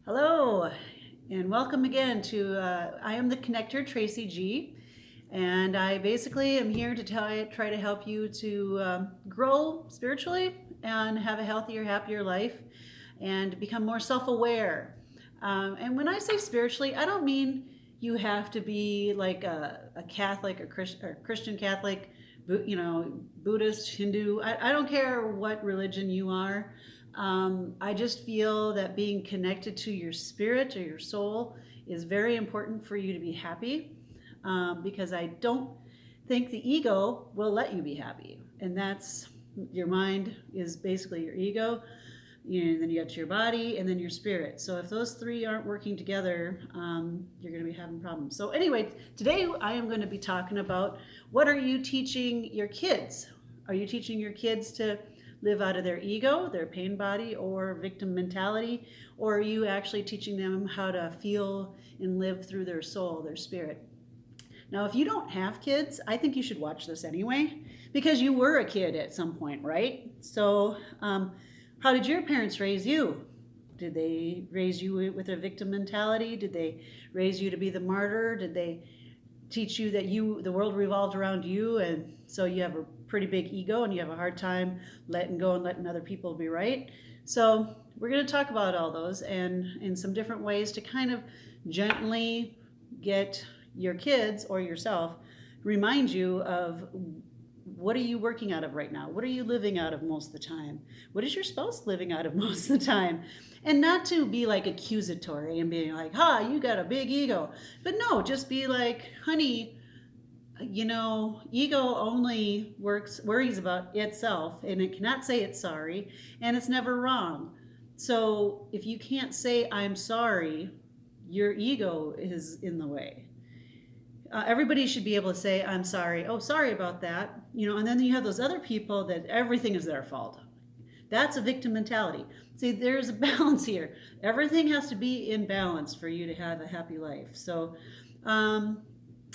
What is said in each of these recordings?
Hello, and welcome again to I am the connector, Tracy G, and I basically am here to try to help you to grow spiritually and have a healthier, happier life, and become more self-aware. And when I say spiritually, I don't mean you have to be like a Catholic or Christian Catholic, Buddhist, Hindu. I don't care what religion you are. I just feel that being connected to your spirit or your soul is very important for you to be happy, because I don't think the ego will let you be happy. And that's your mind is basically your ego, then you got your body, and then your spirit. So if those three aren't working together, you're going to be having problems. So anyway, today I am going to be talking about what are you teaching your kids? Are you teaching your kids to live out of their ego, their pain body, or victim mentality? Or are you actually teaching them how to feel and live through their soul, their spirit? Now, if you don't have kids, I think you should watch this anyway, because you were a kid at some point, right? So, how did your parents raise you? Did they raise you with a victim mentality? Did they raise you to be the martyr? Did they teach you that the world revolved around you, and so you have a pretty big ego and you have a hard time letting go and letting other people be right? So we're going to talk about all those and in some different ways to kind of gently get your kids or yourself, remind you of what are you working out of right now? What are you living out of most of the time? What is your spouse living out of most of the time? And not to be like accusatory and being like, ha, you got a big ego. But no, just be like, honey, ego only worries about itself, and it cannot say it's sorry, and it's never wrong. So if you can't say, I'm sorry, your ego is in the way. Everybody should be able to say, I'm sorry. Oh, sorry about that. And then you have those other people that everything is their fault. That's a victim mentality. See, there's a balance here. Everything has to be in balance for you to have a happy life. So,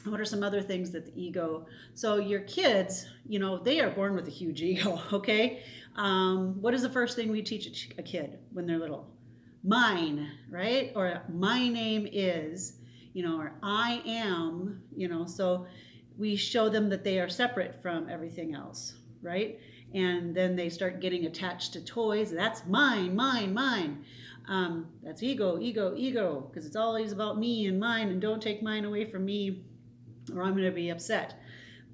what are some other things that the ego? So, your kids, they are born with a huge ego, okay? What is the first thing we teach a kid when they're little? Mine, right? Or my name is, or I am, so we show them that they are separate from everything else, right? And then they start getting attached to toys. That's mine, mine, mine. That's ego, ego, ego, because it's always about me and mine, and don't take mine away from me, or I'm going to be upset.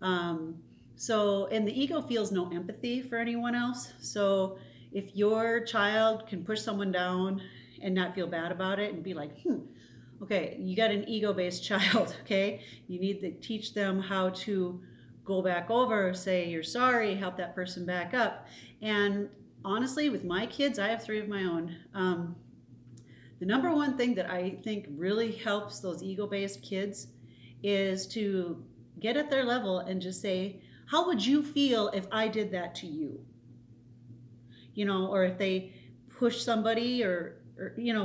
And the ego feels no empathy for anyone else. So if your child can push someone down and not feel bad about it and be like, okay, you got an ego-based child, okay? You need to teach them how to go back over, say you're sorry, help that person back up. And honestly, with my kids, I have three of my own. The number one thing that I think really helps those ego-based kids is to get at their level and just say, how would you feel if I did that to you? Or if they push somebody or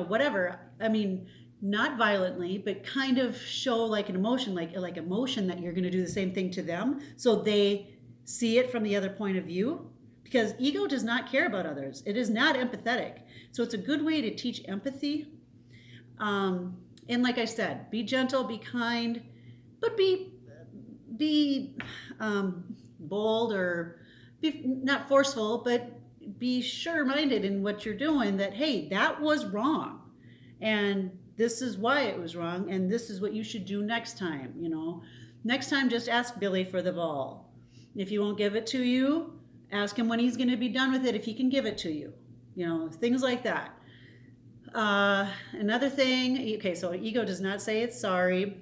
whatever. I mean, not violently, but kind of show like an emotion, like emotion that you're going to do the same thing to them, so they see it from the other point of view. Because ego does not care about others; it is not empathetic. So it's a good way to teach empathy. And like I said, be gentle, be kind, but be bold, or be not forceful, but be sure-minded in what you're doing. That hey, that was wrong, and this is why it was wrong, and this is what you should do next time. Next time, just ask Billy for the ball. If he won't give it to you, ask him when he's going to be done with it, if he can give it to you. Things like that. Another thing, okay, so ego does not say it's sorry,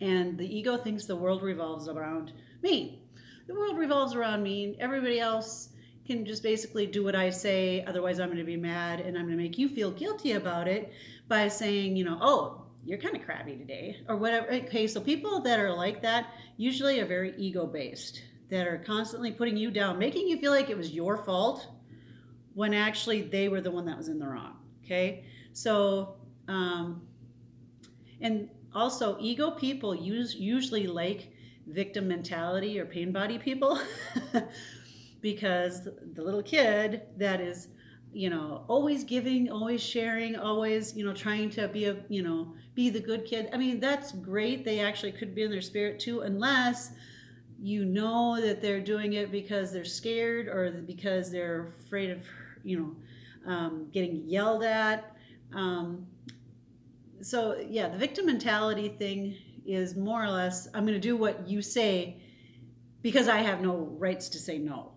and the ego thinks the world revolves around me. The world revolves around me. Everybody else can just basically do what I say, otherwise I'm going to be mad, and I'm going to make you feel guilty about it by saying, oh, you're kind of crabby today, or whatever. Okay, so people that are like that usually are very ego-based, that are constantly putting you down, making you feel like it was your fault when actually they were the one that was in the wrong. Okay, so and also ego people usually like victim mentality or pain body people because the little kid that is always giving, always sharing, always, trying to be be the good kid. I mean, that's great. They actually could be in their spirit too, unless you know that they're doing it because they're scared or because they're afraid of, getting yelled at. Um, so yeah, the victim mentality thing is more or less, I'm going to do what you say because I have no rights to say no.